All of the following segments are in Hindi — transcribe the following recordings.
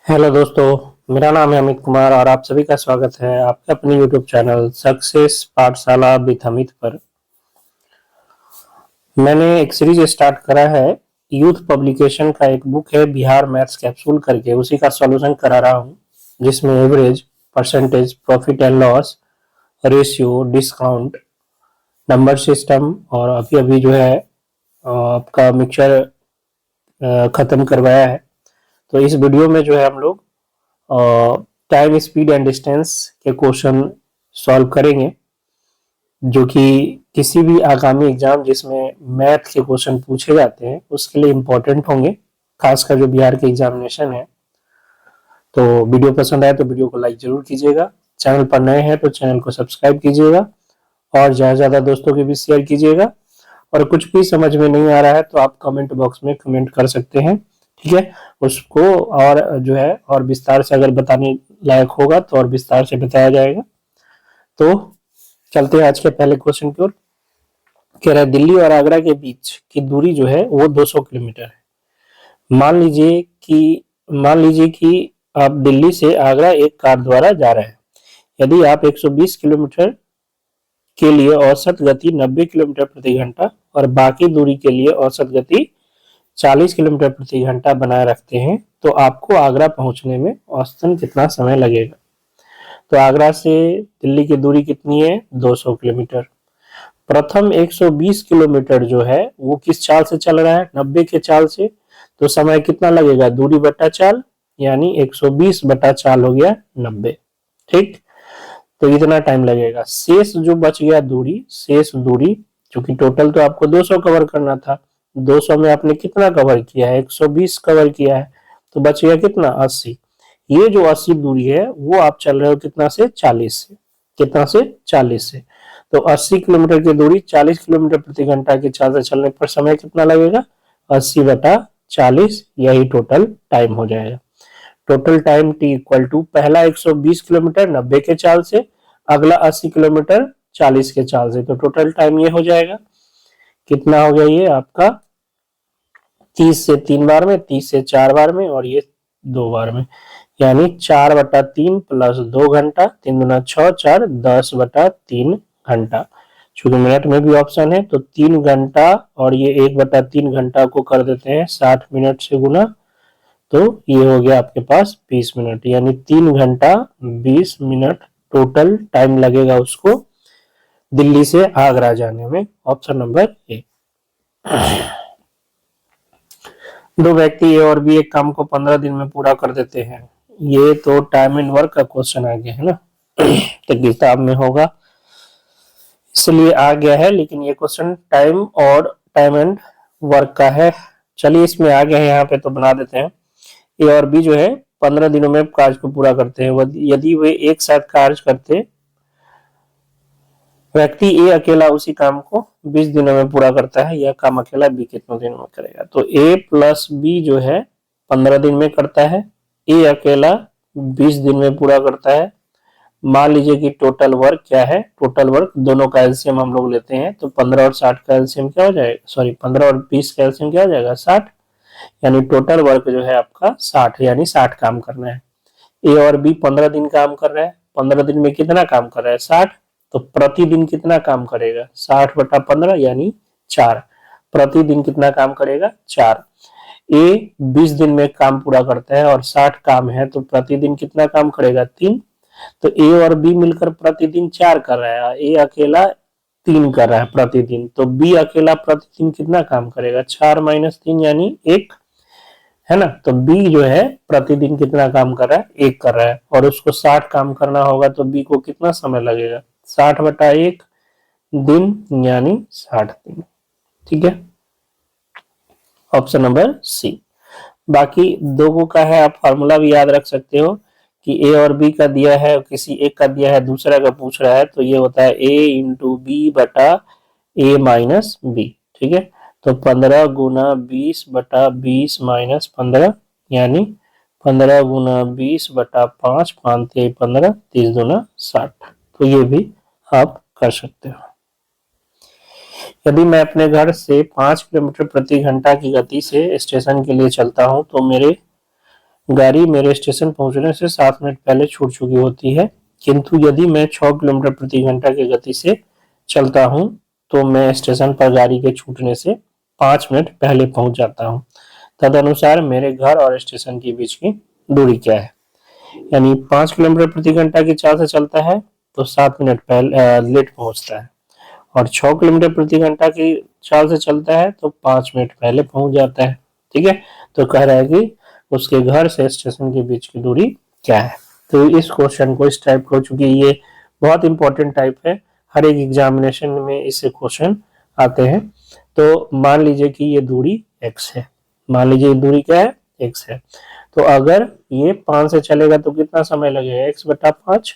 हेलो दोस्तों। मेरा नाम है अमित कुमार और आप सभी का स्वागत है आपके अपने यूट्यूब चैनल सक्सेस पाठशाला विद अमित पर। मैंने एक सीरीज स्टार्ट करा है। यूथ पब्लिकेशन का एक बुक है बिहार मैथ्स कैप्सूल करके, उसी का सॉल्यूशन करा रहा हूँ, जिसमें average, percentage, profit and loss, ratio, discount, number system और अभी अभी जो है आपका मिक्सचर खत्म करवाया है। तो इस वीडियो में जो है हम लोग टाइम, स्पीड एंड डिस्टेंस के क्वेश्चन सॉल्व करेंगे, जो कि किसी भी आगामी एग्जाम जिसमें मैथ के क्वेश्चन पूछे जाते हैं उसके लिए इम्पोर्टेंट होंगे, खासकर जो बिहार के एग्जामिनेशन है। तो वीडियो पसंद आए तो वीडियो को लाइक जरूर कीजिएगा, चैनल पर नए हैं तो चैनल को सब्सक्राइब कीजिएगा और ज़्यादा से ज़्यादा दोस्तों के बीच शेयर कीजिएगा। और कुछ भी समझ में नहीं आ रहा है तो आप कमेंट बॉक्स में कमेंट कर सकते हैं, ठीक है। उसको और जो है और विस्तार से अगर बताने लायक होगा तो और विस्तार से बताया जाएगा। तो चलते हैं आज के पहले क्वेश्चन की ओर। कह रहा है दिल्ली और आगरा के बीच की दूरी जो है वो 200 किलोमीटर है। मान लीजिए कि आप दिल्ली से आगरा एक कार द्वारा जा रहे हैं। यदि आप 120 किलोमीटर के लिए औसत गति 90 किलोमीटर प्रति घंटा और बाकी दूरी के लिए औसत गति 40 किलोमीटर प्रति घंटा बनाए रखते हैं तो आपको आगरा पहुंचने में औसतन कितना समय लगेगा। तो आगरा से दिल्ली की दूरी कितनी है? 200 किलोमीटर। प्रथम 120 किलोमीटर जो है वो किस चाल से चल रहा है? 90 के चाल से। तो समय कितना लगेगा? दूरी बटा चाल, यानी 120 बटा चाल हो गया 90। ठीक, तो इतना टाइम लगेगा। शेष जो बच गया दूरी, शेष दूरी, क्योंकि टोटल तो आपको 200 कवर करना था, 200 में आपने कितना कवर किया है? 120 कवर किया है, तो बच गया कितना? 80। ये जो 80 दूरी है वो आप चल रहे हो कितना से? 40 से। कितना से? 40 से। तो 80 किलोमीटर की दूरी 40 किलोमीटर प्रति घंटा की चाल से चलने पर समय कितना लगेगा? 80 बटा 40, यही टोटल टाइम हो जाएगा। Total time T equal to पहला 120 किलोमीटर 90 के चाल से, अगला 80 किलोमीटर 40 के चाल से। तो टोटल टाइम ये हो जाएगा, कितना हो गया ये आपका? 30 से 3 बार में, 30 से 4 बार में और ये 2 बार में, यानी 4/3 प्लस 2 घंटा, 3 दूना 6, 4, 10/3 घंटा। चूंकि मिनट में भी ऑप्शन है तो 3 घंटा और ये 1/3 घंटा को कर देते हैं 60 मिनट से गुना, तो ये हो गया आपके पास 20 मिनट, यानी 3 घंटा 20 मिनट टोटल टाइम लगेगा उसको दिल्ली से आगरा जाने में। Option number A. दो व्यक्ति ए और बी एक काम को 15 दिन में पूरा कर देते हैं। ये तो टाइम एंड वर्क का क्वेश्चन आ गया है ना। तो किताब में होगा इसलिए आ गया है, लेकिन ये क्वेश्चन टाइम एंड वर्क का है। चलिए इसमें आ गया है यहाँ पे तो बना देते हैं। ए और बी जो है 15 दिनों में कार्य को पूरा करते हैं। यदि वे एक साथ कार्य करते, व्यक्ति ए अकेला उसी काम को 20 दिनों में पूरा करता है, यह काम अकेला बी कितने दिनों में करेगा? तो ए प्लस बी जो है 15 दिन में करता है, ए अकेला 20 दिन में पूरा करता है। मान लीजिए कि टोटल वर्क क्या है? टोटल वर्क दोनों का एलसीएम हम लोग लेते हैं तो 15 और 60 का एलसीएम क्या हो जाएगा? सॉरी, 15 और 20 का एलसीएम क्या हो जाएगा? 60। यानी टोटल वर्क जो है आपका 60, यानी 60 काम करना है। ए और बी 15 दिन काम कर रहा है, 15 दिन में कितना काम कर रहा है? 60। तो प्रतिदिन कितना काम करेगा? 60/15 यानी 4। प्रतिदिन कितना काम करेगा? 4। ए 20 दिन में काम पूरा करता है और 60 काम है तो प्रतिदिन कितना काम करेगा? 3। तो ए और बी मिलकर प्रतिदिन 4 कर रहा है, ए अकेला 3 कर रहा है प्रतिदिन, तो बी अकेला प्रतिदिन कितना काम करेगा? 4 - 3 यानी 1, है ना। तो बी जो है प्रतिदिन कितना काम कर रहा है? 1 कर रहा है, और उसको 60 काम करना होगा तो बी को कितना समय लगेगा? 60/1 दिन, यानी 60 दिन। ठीक है, ऑप्शन नंबर सी। बाकी दो का है, आप फॉर्मूला भी याद रख सकते हो कि ए और बी का दिया है, किसी एक का दिया है, दूसरा का पूछ रहा है, तो ये होता है ए इंटू बी बटा ए माइनस बी। ठीक है, तो 15 गुना 20/20 - 15, यानी 15 गुना 20/5, 5×3 = 15, 30 दूना 60। तो ये भी आप कर सकते हो। यदि मैं अपने घर से 5 किलोमीटर प्रति घंटा की गति से स्टेशन के लिए चलता हूँ तो मेरे गाड़ी मेरे स्टेशन पहुंचने से 7 मिनट पहले छूट चुकी होती है, किंतु यदि मैं 6 किलोमीटर प्रति घंटा की गति से चलता हूं तो मैं स्टेशन पर गाड़ी के छूटने से 5 मिनट पहले पहुंच जाता हूं। तदनुसार मेरे घर और स्टेशन के बीच की दूरी क्या है। यानी 5 किलोमीटर प्रति घंटा की चाल से चलता है तो 7 मिनट पहले लेट पहुंचता है, और 6 किलोमीटर प्रति घंटा की चाल से चलता है तो 5 मिनट पहले पहुंच जाता है। ठीक है, तो कह रहा है कि उसके घर से स्टेशन के बीच की दूरी क्या है। तो इस क्वेश्चन को इस टाइप को, चूंकि ये बहुत इंपॉर्टेंट टाइप है, हर एक एग्जामिनेशन में इससे क्वेश्चन आते हैं। तो मान लीजिए कि ये दूरी x है, मान लीजिए दूरी क्या है, x है। तो अगर ये 5 से चलेगा तो कितना समय लगेगा, x/5,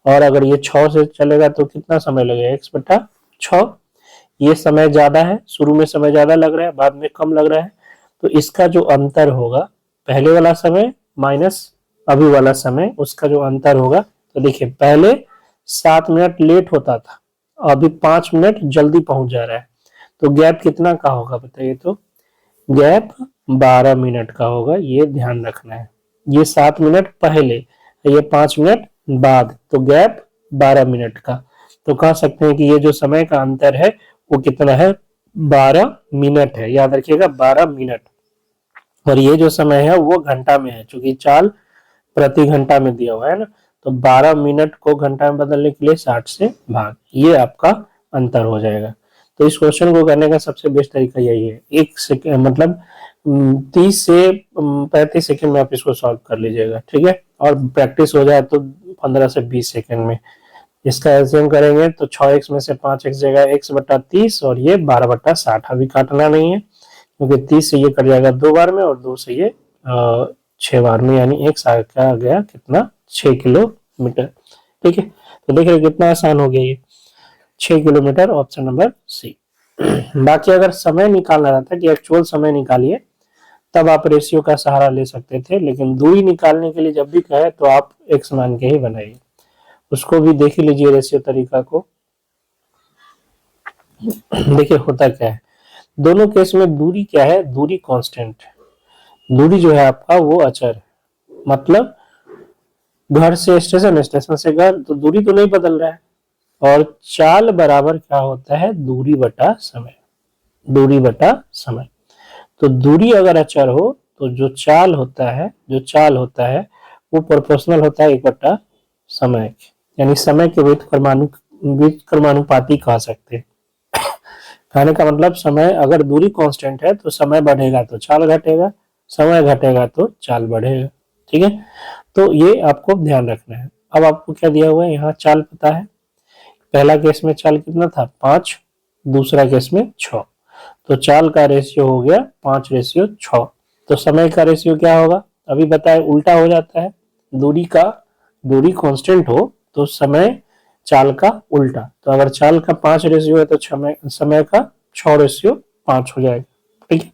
और अगर ये 6 से चलेगा तो कितना समय लगेगा, x/6। ये समय ज्यादा है, शुरू में समय ज्यादा लग रहा है, बाद में कम लग रहा है, तो इसका जो अंतर होगा, पहले वाला समय माइनस अभी वाला समय, उसका जो अंतर होगा, तो देखिए पहले 7 मिनट लेट होता था, अभी 5 मिनट जल्दी पहुंच जा रहा है, तो गैप कितना का होगा बताइए। तो गैप 12 मिनट का होगा, ये ध्यान रखना है। ये 7 मिनट पहले, ये 5 मिनट बाद, तो गैप 12 मिनट का। तो कह सकते हैं कि ये जो समय का अंतर है वो कितना है, 12 मिनट है। याद रखिएगा 12 मिनट। और ये जो समय है वो घंटा में है, क्योंकि चाल प्रति घंटा में दिया हुआ है ना, तो 12 मिनट को घंटा में बदलने के लिए 60 से भाग, ये आपका अंतर हो जाएगा। तो इस क्वेश्चन को करने का सबसे बेस्ट तरीका यही है, 1 सेकेंड मतलब 30 से 35 सेकेंड में आप इसको सॉल्व कर लीजिएगा। ठीक है, और प्रैक्टिस हो जाए तो 15 से 20 सेकेंड में। इसका एलसीएम करेंगे तो 6x में से 5x जाएगा x/30, और ये 12/60। अभी काटना नहीं है क्योंकि 30 से ये कट जाएगा 2 बार में, और 2 से ये 6 बार में, यानी x आ गया कितना, 6 किलोमीटर। ठीक है, तो देख रहे कितना आसान हो गया ये, 6 किलोमीटर, ऑप्शन नंबर सी। बाकी अगर समय निकालना रहता कि एक्चुअल समय निकालिए, तब आप रेशियो का सहारा ले सकते थे, लेकिन दूरी निकालने के लिए जब भी कहे तो आप x मान के ही बनाइए। उसको भी देख ही लीजिए रेशियो तरीका को। देखिए होता क्या है, दोनों केस में दूरी क्या है, दूरी कांस्टेंट है। दूरी जो है आपका वो अचर है, मतलब घर से स्टेशन, स्टेशन से घर, तो दूरी तो नहीं बदल रहा है। और चाल बराबर क्या होता है, दूरी बटा समय, दूरी बटा समय। तो दूरी अगर अचर हो तो जो चाल होता है, जो चाल होता है वो प्रोपोर्शनल होता है 1/समय के, यानी समय के व्युत्क्रमानुपाती कह सकते हैं। कहने का मतलब समय, अगर दूरी कांस्टेंट है तो समय बढ़ेगा तो चाल घटेगा, समय घटेगा तो चाल बढ़ेगा। ठीक है, तो ये आपको ध्यान रखना है। अब आपको क्या दिया हुआ है, यहाँ चाल पता है, पहला केस में चाल कितना था, 5, दूसरा केस में 6, तो चाल का रेशियो हो गया 5:6। तो समय का रेशियो क्या होगा, अभी बताए, उल्टा हो जाता है। दूरी कांस्टेंट हो तो समय चाल का उल्टा, तो अगर चाल का 5 रेशियो है तो समय का 6:5 हो जाएगा। ठीक है,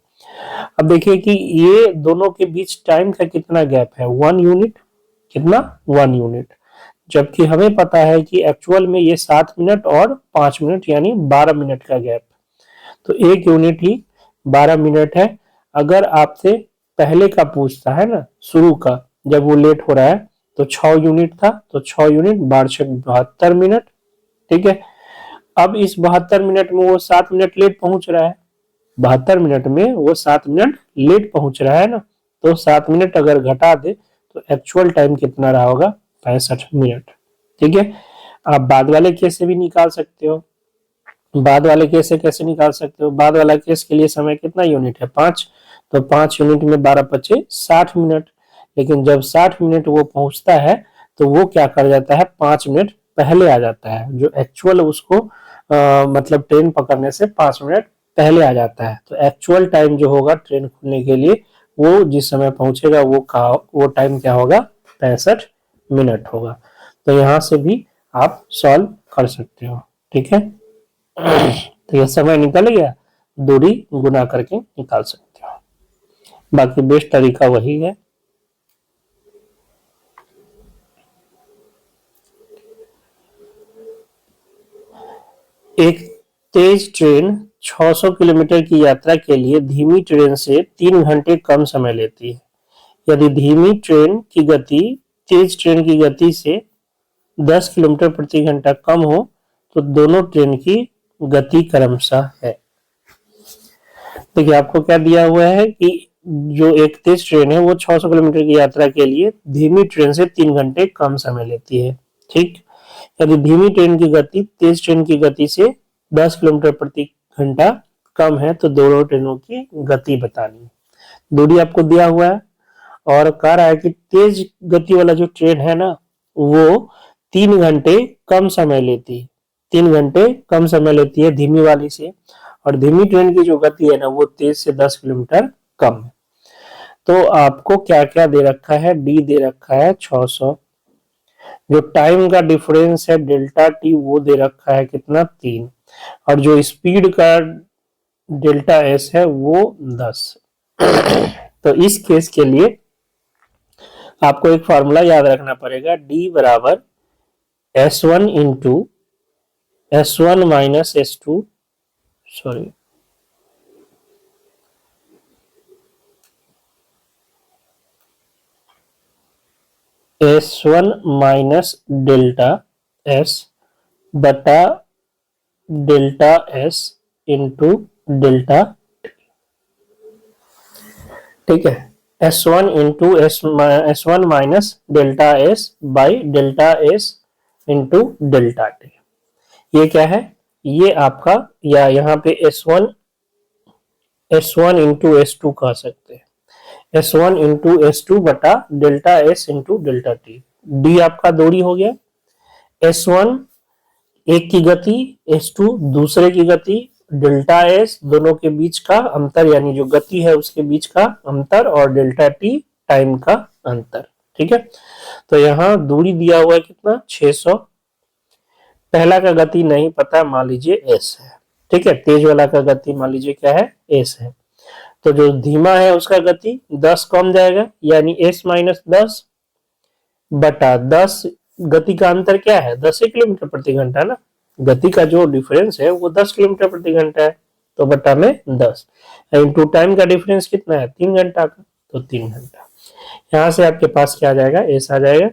अब देखिए कि ये दोनों के बीच टाइम का कितना गैप है, 1 यूनिट। कितना, 1 यूनिट। जबकि हमें पता है कि एक्चुअल में ये 7 मिनट और 5 मिनट, यानी 12 मिनट का गैप, तो 1 यूनिट ही 12 मिनट है। अगर आपसे पहले का पूछता है ना, शुरू का, जब वो लेट हो रहा है, तो 6 यूनिट था, तो 6 यूनिट 12 मिनट। ठीक है, अब इस 72 मिनट में वो 7 मिनट लेट पहुंच रहा है, 72 मिनट में वो 7 मिनट लेट पहुंच रहा है ना, तो 7 मिनट अगर घटा दे तो एक्चुअल टाइम कितना रहा होगा, 65 मिनट। ठीक है, आप बाद वाले केस से भी निकाल सकते हो। बाद वाले केस से कैसे निकाल सकते हो, बाद वाला केस के लिए समय कितना यूनिट है, 5, तो 5 यूनिट में 12×5 = 60 मिनट। लेकिन जब 60 मिनट वो पहुंचता है तो वो क्या कर जाता है, 5 मिनट पहले आ जाता है, जो एक्चुअल उसको मतलब ट्रेन पकड़ने से 5 मिनट पहले आ जाता है। तो एक्चुअल टाइम जो होगा ट्रेन खुलने के लिए, वो जिस समय पहुंचेगा वो टाइम क्या होगा, 65 मिनट होगा। तो यहाँ से भी आप सॉल्व कर सकते हो। ठीक है, तो यह समय निकल गया, दूरी गुना करके निकाल सकते हो। बाकी बेस्ट तरीका वही है। एक तेज ट्रेन 600 किलोमीटर की यात्रा के लिए धीमी ट्रेन से 3 घंटे कम समय लेती है। यदि धीमी ट्रेन की गति तेज ट्रेन की गति से 10 किलोमीटर प्रति घंटा कम हो तो दोनों ट्रेन की गति क्रमशः है। देखिए आपको क्या दिया हुआ है कि जो एक तेज ट्रेन है वो 600 किलोमीटर की यात्रा के लिए धीमी ट्रेन से 3 घंटे कम समय लेती है। ठीक, यदि धीमी ट्रेन की गति तेज ट्रेन की गति से 10 किलोमीटर प्रति घंटा कम है तो दोनों ट्रेनों की गति बतानी है। दूरी आपको दिया हुआ है और कह रहा है कि तेज गति वाला जो ट्रेन है ना वो 3 घंटे कम समय लेती है, 3 घंटे कम समय लेती है धीमी वाली से, और धीमी ट्रेन की जो गति है ना वो तेज से 10 किलोमीटर कम है। तो आपको क्या क्या दे रखा है, डी दे रखा है 600, जो टाइम का डिफरेंस है डेल्टा टी वो दे रखा है कितना 3, और जो स्पीड का डेल्टा एस है वो 10। तो इस केस के लिए आपको एक फॉर्मूला याद रखना पड़ेगा, डी बराबर S1 into S1 minus S2 sorry S1 minus delta S बटा डेल्टा S इंटू डेल्टा, ठीक है, S1 into S1 minus delta S by delta S into delta T. ये क्या है, ये आपका या यहाँ पे S1 इंटू S2 कह सकते हैं, S1 इंटू S2 बटा delta S into delta T. D आपका दूरी हो गया, S1 एक की गति, S2 दूसरे की गति, डेल्टा S दोनों के बीच का अंतर यानी जो गति है उसके बीच का अंतर, और डेल्टा टी टाइम का अंतर। ठीक है, तो यहाँ दूरी दिया हुआ है कितना 600, पहला का गति नहीं पता, मान लीजिए S है। ठीक है, तेज वाला का गति मान लीजिए क्या है S है, तो जो धीमा है उसका गति 10 कम जाएगा यानी S माइनस 10 बटा 10, गति का अंतर क्या है 10 किलोमीटर प्रति घंटा ना, गति का जो डिफरेंस है वो 10 किलोमीटर प्रति घंटा है, तो बटा में 10 इंटू टाइम का डिफरेंस कितना है 3 घंटा का, तो 3 घंटा। यहाँ से आपके पास क्या आ जाएगा S आ जाएगा,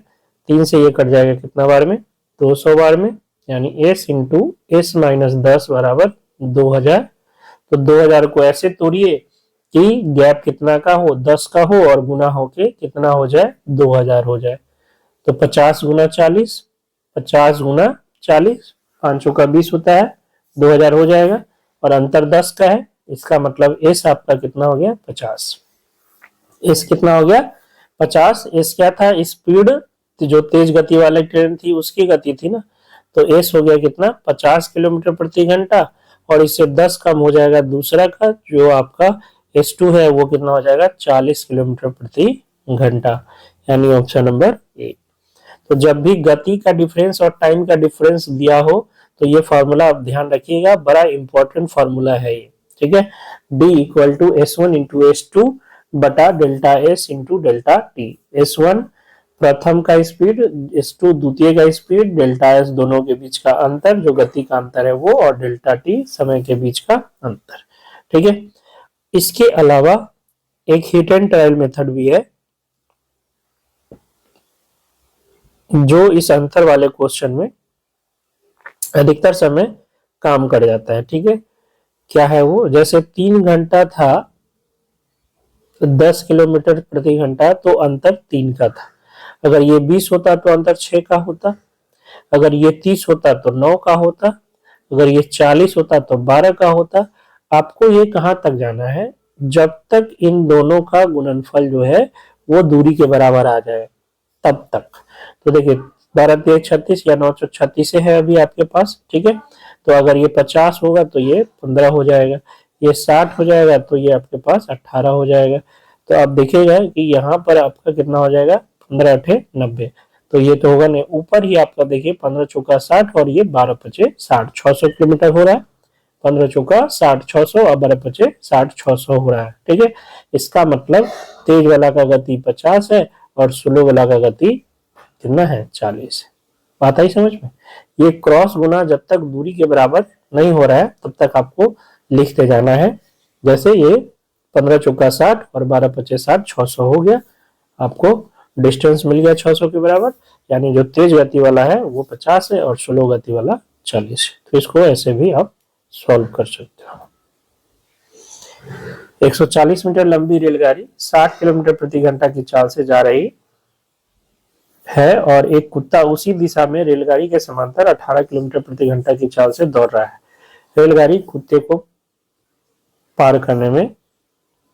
3 से ये कट जाएगा कितना बार में 200 बार में, यानी S इंटू S माइनस 10 बराबर 2000। तो 2000 को ऐसे तोड़िए कि गैप कितना का हो 10 का हो और गुना होके कितना हो जाए 2000 हो जाए, तो 50 गुना 40, 50 गुना 40, 5 का 20 होता है, 2000 हो जाएगा, और अंतर 10 का है, इसका मतलब S आपका कितना हो गया 50। S कितना हो गया 50। S क्या था स्पीड, जो तेज गति वाली ट्रेन थी उसकी गति थी ना, तो S हो गया कितना 50 किलोमीटर प्रति घंटा, और इससे 10 कम हो जाएगा दूसरा का जो आपका S2 है वो कितना हो जाएगा 40 किलोमीटर प्रति घंटा, यानी ऑप्शन नंबर ए। तो जब भी गति का डिफरेंस और टाइम का डिफरेंस दिया हो तो ये फॉर्मूला आप ध्यान रखिएगा, बड़ा इंपॉर्टेंट फॉर्मूला है ये। ठीक है, D equal to S1 into S2 बटा delta S into delta T. S1 प्रथम का स्पीड, S2 द्वितीय का स्पीड, डेल्टा S दोनों के बीच का अंतर जो गति का अंतर है वो, और डेल्टा टी समय के बीच का अंतर। ठीक है, इसके अलावा एक हिट एंड ट्रायल मेथड भी है जो इस अंतर वाले क्वेश्चन में अधिकतर समय काम कर जाता है। ठीक है, क्या है वो, जैसे 3 घंटा था 10 किलोमीटर प्रति घंटा तो अंतर 3 का था, अगर ये 20 होता तो अंतर 6 का होता, अगर ये 30 होता तो 9 का होता, अगर ये 40 होता तो 12 का होता। आपको ये कहां तक जाना है, जब तक इन दोनों का गुणनफल जो है वो दूरी के बराबर आ जाए तब तक। तो देखिए 12 3 36 या 936 है अभी आपके पास। ठीक है, तो अगर ये 50 होगा तो ये 15 हो जाएगा, ये 60 हो जाएगा तो ये आपके पास 18 हो जाएगा। तो आप देखिएगा कि यहाँ पर आपका कितना हो जाएगा 15 8 90, तो ये तो होगा नहीं, ऊपर ही आपका देखिए 15 चौका 60 और ये 12 पचे 60, 600 किलोमीटर हो रहा है, 15 चौका 60 600 और 12 पचे 60 600 हो रहा है। ठीक है, इसका मतलब तेज वाला का गति 50 है और स्लो वाला का गति कितना है 40 है। बात आई समझ में। ये क्रॉस गुना जब तक दूरी के बराबर नहीं हो रहा है तब तक आपको लिखते जाना है, जैसे ये 15 चौका 60 और 12 पचे 60 600 हो गया, आपको डिस्टेंस मिल गया 600 के बराबर, यानी जो तेज गति वाला है वो 50 है और स्लो गति वाला 40 है। तो इसको ऐसे भी आप सॉल्व कर सकते हो। 140 मीटर लंबी रेलगाड़ी 60 किलोमीटर प्रति घंटा की चाल से जा रही है और एक कुत्ता उसी दिशा में रेलगाड़ी के समांतर 18 किलोमीटर प्रति घंटा की चाल से दौड़ रहा है। रेलगाड़ी कुत्ते को पार करने में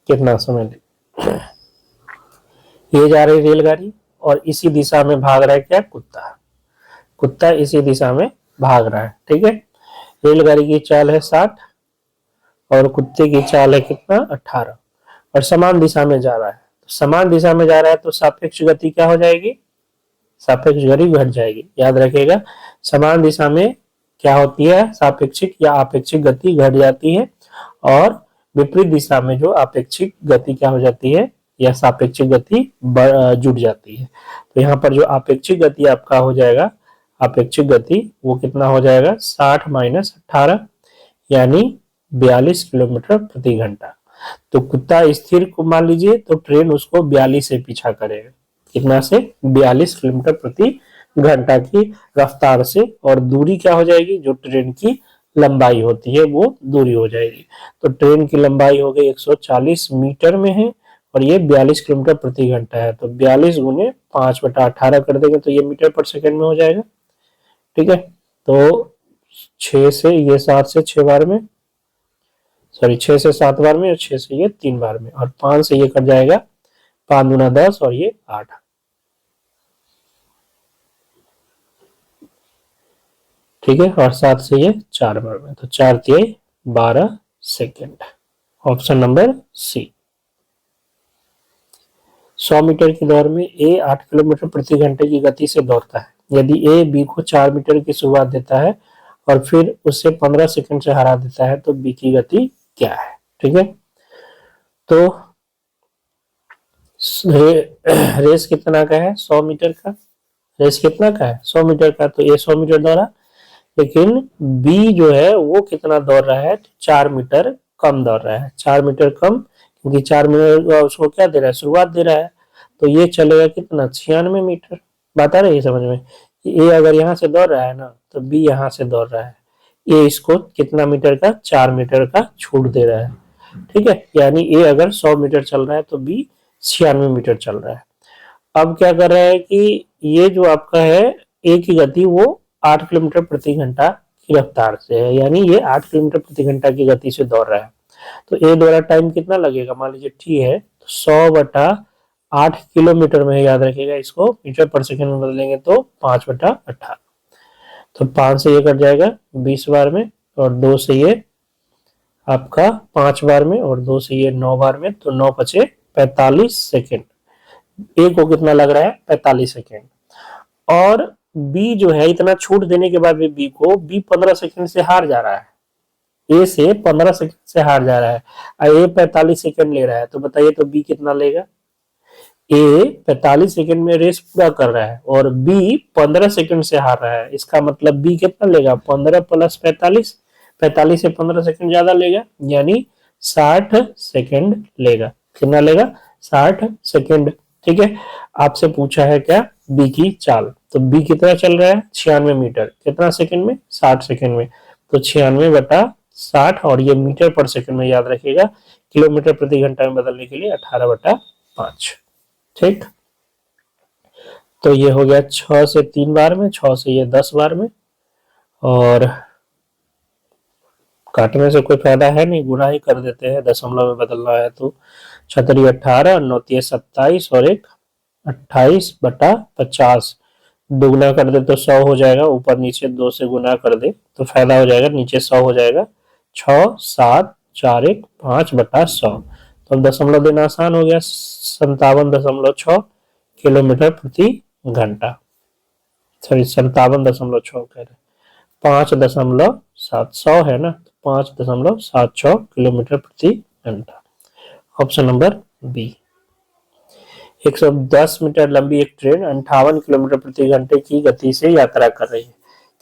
कितना समय ले? ये जा रही रेलगाड़ी और इसी दिशा में भाग रहा है क्या? कुत्ता। कुत्ता इसी दिशा में भाग रहा है, ठीक है। रेलगाड़ी की चाल है 60 और कुत्ते की चाल है कितना? 18 और समान दिशा में जा रहा है। तो समान दिशा में जा रहा है तो सापेक्ष गति क्या हो जाएगी? सापेक्ष गति घट जाएगी। याद रखिएगा, समान दिशा में क्या होती है? सापेक्षिक या आपेक्षिक गति घट जाती है और विपरीत दिशा में जो आपेक्षिक गति क्या हो जाती है? या सापेक्षिक गति जुड़ जाती है। तो यहाँ पर जो आपेक्षिक गति आपका हो जाएगा, आपेक्षिक गति वो कितना हो जाएगा? 60 माइनस 18 यानी 42 किलोमीटर प्रति घंटा। तो कुत्ता स्थिर को मान लीजिए तो ट्रेन उसको 42 से पीछा करेगा। कितना से? 42 किलोमीटर प्रति घंटा की रफ्तार से। और दूरी क्या हो जाएगी? जो ट्रेन की लंबाई होती है वो दूरी हो जाएगी। तो ट्रेन की लंबाई हो गई 140 मीटर में है और ये 42 किलोमीटर प्रति घंटा है। तो 42 गुने 5/18 कर देंगे तो ये मीटर पर सेकंड में हो जाएगा, ठीक है। तो 6 से ये 7 से 6 बार में, सॉरी 6 से 7 बार में और 6 से ये 3 बार में और 5 से ये कट जाएगा, 5 दूना 10 और ये 8, ठीक है। और 7 से ये 4 बार में, तो 4 तिहाई 12 second. Option number C. 100 metre की दौड़ में ए 8 किलोमीटर प्रति घंटे की गति से दौड़ता है। यदि ए बी को 4 मीटर की शुरुआत देता है और फिर उसे 15 सेकंड से हरा देता है तो बी की गति क्या है, ठीक है। तो रेस कितना का है? 100 मीटर का। रेस कितना का है? 100 मीटर का। तो ये 100 मीटर दौड़ा, लेकिन बी जो है वो कितना दौड़ रहा है? 4 मीटर कम दौड़ रहा है। 4 मीटर कम, क्योंकि 4 मीटर उसको क्या दे रहा है? शुरुआत दे रहा है। तो ये चलेगा कितना? 96 मीटर। बात आ रही है समझ में? ए अगर यहाँ से दौड़ रहा है ना तो बी यहाँ से दौड़ रहा है। ए इसको कितना मीटर का? 4 मीटर का छूट दे रहा है, ठीक है। यानी ए अगर 100 मीटर चल रहा है तो बी 96 मीटर चल रहा है। अब क्या कर रहा है कि ये जो आपका है ए की गति वो 8 किलोमीटर प्रति घंटा की रफ्तार से है, यानी ये 8 किलोमीटर प्रति घंटा की गति से दौड़ रहा है। तो ए द्वारा टाइम कितना लगेगा? मान लीजिए टी है, तो 100/8 किलोमीटर में, याद रखिएगा इसको मीटर पर सेकंड में बदलेंगे तो 5/18। तो 5 से ये कट जाएगा 20 बार में और 2 से ये आपका 5 बार में और 2 से ये 9 बार में, तो 9 बचे 45 सेकेंड। ए को कितना लग रहा है? 45 सेकेंड। और बी जो है इतना छूट देने के बाद भी बी 15 सेकेंड से हार जा रहा है। ए से 15 सेकेंड से हार जा रहा है और ए 45 सेकेंड ले रहा है। तो बताइए तो बी कितना लेगा? ए 45 सेकेंड में रेस पूरा कर रहा है और बी 15 सेकेंड से हार रहा है। इसका मतलब बी कितना लेगा? 15 + 45, 45 से 15 सेकेंड ज्यादा लेगा, यानी 60 सेकेंड लेगा। कितना लेगा? 60 सेकेंड, ठीक है। आपसे पूछा है क्या? बी की चाल। तो बी कितना चल रहा है? 96 मीटर। कितना सेकेंड में? 60 सेकेंड में। तो 96/60 और ये मीटर पर सेकंड में याद रखिएगा। किलोमीटर प्रति घंटा में बदलने के लिए 18/5, ठीक। तो ये हो गया 6 से 3 बार में, 6 से ये 10 बार में और काटने से कोई फायदा है नहीं, गुणा ही कर देते हैं, दशमलव में बदलना है तो 6 × 18, 9 × 27 और 1 28/50। दुगना कर दे तो 100 हो जाएगा, ऊपर नीचे 2 से गुना कर दे तो फायदा हो जाएगा, नीचे 100 हो जाएगा। 6, 7, 4, 1, 5/100। तो अब दशमलव देना आसान हो गया। 57.6 किलोमीटर प्रति घंटा, सॉरी 57.6 कह रहे, 5.7 100 है ना, 5.76 किलोमीटर प्रति घंटा। Option number B. 110 मीटर लंबी एक ट्रेन 58 किलोमीटर प्रति घंटे की गति से यात्रा कर रही है।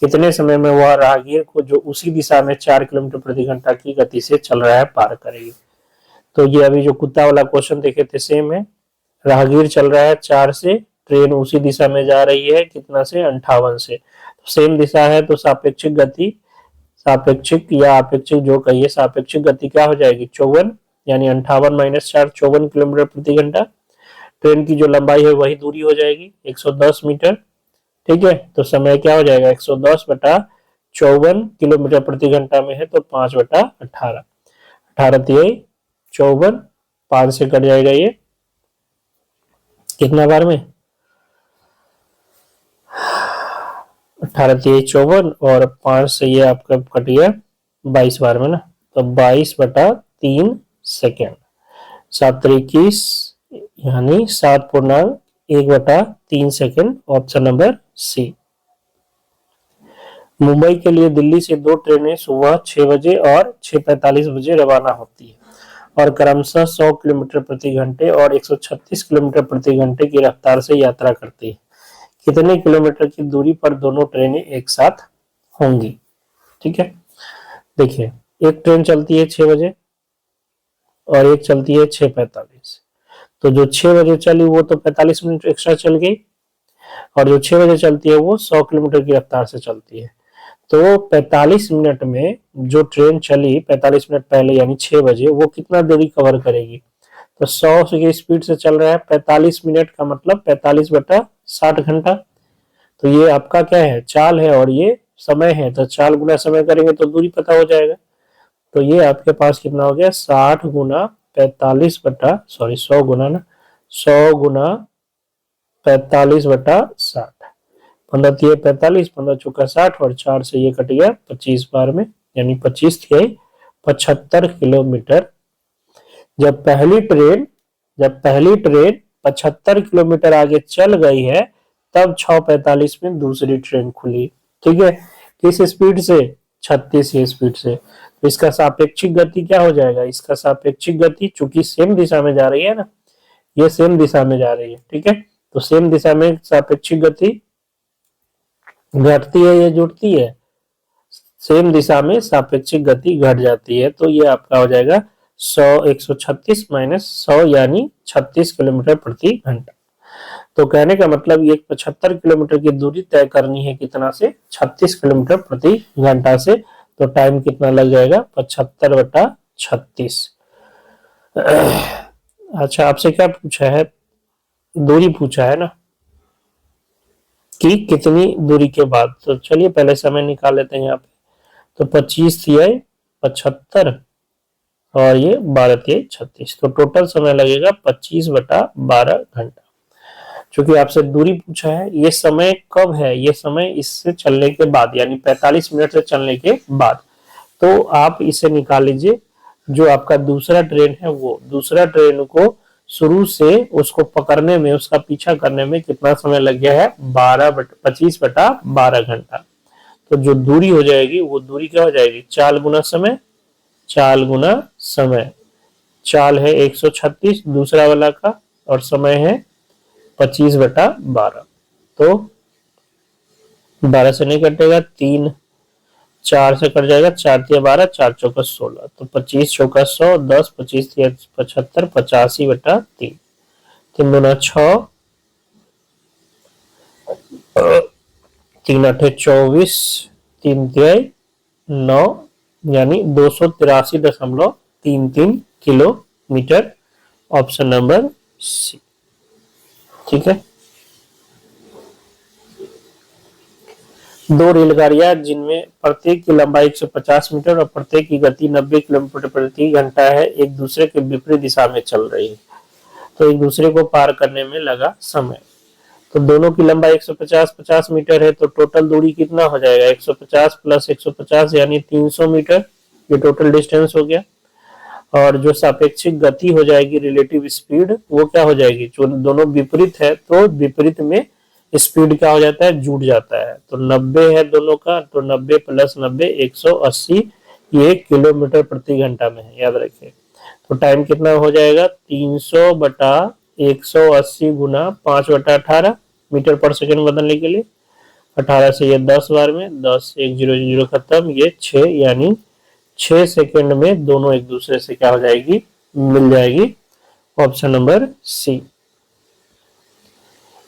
कितने समय में वह राहगीर को जो उसी दिशा में 4 किलोमीटर प्रति घंटा की गति से चल रहा है पार करेगी? तो ये अभी जो कुत्ता वाला क्वेश्चन देखे थे सेम है। राहगीर चल रहा है 4 से, ट्रेन उसी दिशा में जा रही है कितना से, 58 से। तो सेम दिशा है तो सापेक्षिक गति, सापेक्षिक या अपेक्षिक जो कहिए, सापेक्षिक गति क्या हो जाएगी 54, यानी 58 माइनस 4 54 किलोमीटर प्रति घंटा। ट्रेन की जो लंबाई है वही दूरी हो जाएगी 110 मीटर। ठीक है, तो समय क्या हो जाएगा 110 बटा 54 किलोमीटर प्रति घंटा में है तो 5 बटा 18, 18 तिहाई 54, 5 से कट जाएगा ये कितना बार में, 18 तिहाई 54 और 5 से ये आपका कट गया 22 बार में ना, तो 22 बटा 3 सेकेंड, 7 21 यानी 7.1 बटा 3 second, option number C. Mumbai के लिए दिल्ली से 2 ट्रेनें सुबह 6 बजे और 6:45 बजे रवाना होती है और क्रमशः 100 किलोमीटर प्रति घंटे और 136 किलोमीटर प्रति घंटे की रफ्तार से यात्रा करती है। कितने किलोमीटर की दूरी पर दोनों ट्रेनें एक साथ होंगी? ठीक है, देखिए एक ट्रेन चलती है 6 बजे और एक चलती है 6:45, तो जो 6 बजे चली वो तो 45 मिनट एक्स्ट्रा चल गई, और जो 6 बजे चलती है वो 100 किलोमीटर की रफ्तार से चलती है। तो 45 मिनट में जो ट्रेन चली 45 मिनट पहले यानी 6 बजे, वो कितना दूरी कवर करेगी? तो 100 की स्पीड से चल रहा है, 45 मिनट का मतलब 45 बटा 60 घंटा। तो ये आपका क्या है, चाल है और ये समय है, तो चाल गुना समय करेंगे तो दूरी पता हो जाएगा। तो ये आपके पास कितना हो गया 60 गुना 45 बटा 100 गुना ना, 100 गुना 45 बटा 60, 15 तिहाई 45, 15 चौका 60 और 4 से ये कट गया 25 बार में, यानी 25 तिहाई 75 किलोमीटर। जब पहली ट्रेन 75 किलोमीटर आगे चल गई है तब 6:45 में दूसरी ट्रेन खुली। ठीक है, किस स्पीड से, 36 की स्पीड से। तो इसका सापेक्षिक गति क्या हो जाएगा, इसका सापेक्षिक गति चूंकि सेम दिशा में जा रही है ना, ये सेम दिशा में जा रही है। ठीक है, तो सेम दिशा में सापेक्षिक गति घटती है या जुड़ती है, सेम दिशा में सापेक्षिक गति घट जाती है। तो ये आपका हो जाएगा 136 माइनस 100 यानी 36 किलोमीटर प्रति घंटा। तो कहने का मतलब ये 75 किलोमीटर की दूरी तय करनी है कितना से, 36 किलोमीटर प्रति घंटा से। तो टाइम कितना लग जाएगा 75 बटा 36। अच्छा, आपसे क्या पूछा है, दूरी पूछा है ना कि कितनी दूरी के बाद। तो चलिए पहले समय निकाल लेते हैं यहाँ पे। तो 25 तिहाई 75 और ये 12 तिहाई 36, तो टोटल समय लगेगा 25 बटा 12 घंटा। चूंकि आपसे दूरी पूछा है, ये समय कब है, ये समय इससे चलने के बाद यानी 45 मिनट से चलने के बाद। तो आप इसे निकाल लीजिए, जो आपका दूसरा ट्रेन है वो दूसरा ट्रेन को शुरू से उसको पकड़ने में, उसका पीछा करने में कितना समय लग गया है 25 बटा 12 घंटा। तो जो दूरी हो जाएगी वो दूरी क्या हो जाएगी, चाल गुना समय, चाल गुना समय। चाल है 136 दूसरा वाला का और समय है 25 बटा 12। तो 12 से नहीं कटेगा, 3 4 से कट जाएगा, 4 तिया 12, 4 चौका 16, तो 25 चौका 100, 10 25 तिया 75, 85 बटा 3, 3 दूना 6, 3 8 24, 3 तिहाई 9 यानी 283.33 किलोमीटर, ऑप्शन नंबर सी। ठीक है, 2 रेलगाड़ियां जिनमें प्रत्येक की लंबाई 150 मीटर और प्रत्येक की गति 90 किलोमीटर प्रति घंटा है, एक दूसरे के विपरीत दिशा में चल रही है। तो एक दूसरे को पार करने में लगा समय। तो दोनों की लंबाई 150 मीटर है, तो टोटल दूरी कितना हो जाएगा 150 प्लस 150 यानी 300 मीटर, ये टोटल डिस्टेंस हो गया। और जो सापेक्षिक गति हो जाएगी, रिलेटिव स्पीड, वो क्या हो जाएगी, जो दोनों विपरीत है तो विपरीत में स्पीड क्या हो जाता है, जुड़ जाता है। तो 90 है दोनों का, तो 90 प्लस 90 180, ये किलोमीटर प्रति घंटा में है, याद रखिए। तो टाइम कितना हो जाएगा 300 बटा 180 गुना 5 बटा 18 मीटर पर सेकेंड बदलने के लिए। 18 से ये 10 बार में, 10 1 0 0 खत्म, ये 6 यानी 6 सेकेंड में दोनों एक दूसरे से क्या हो जाएगी, मिल जाएगी, ऑप्शन नंबर सी।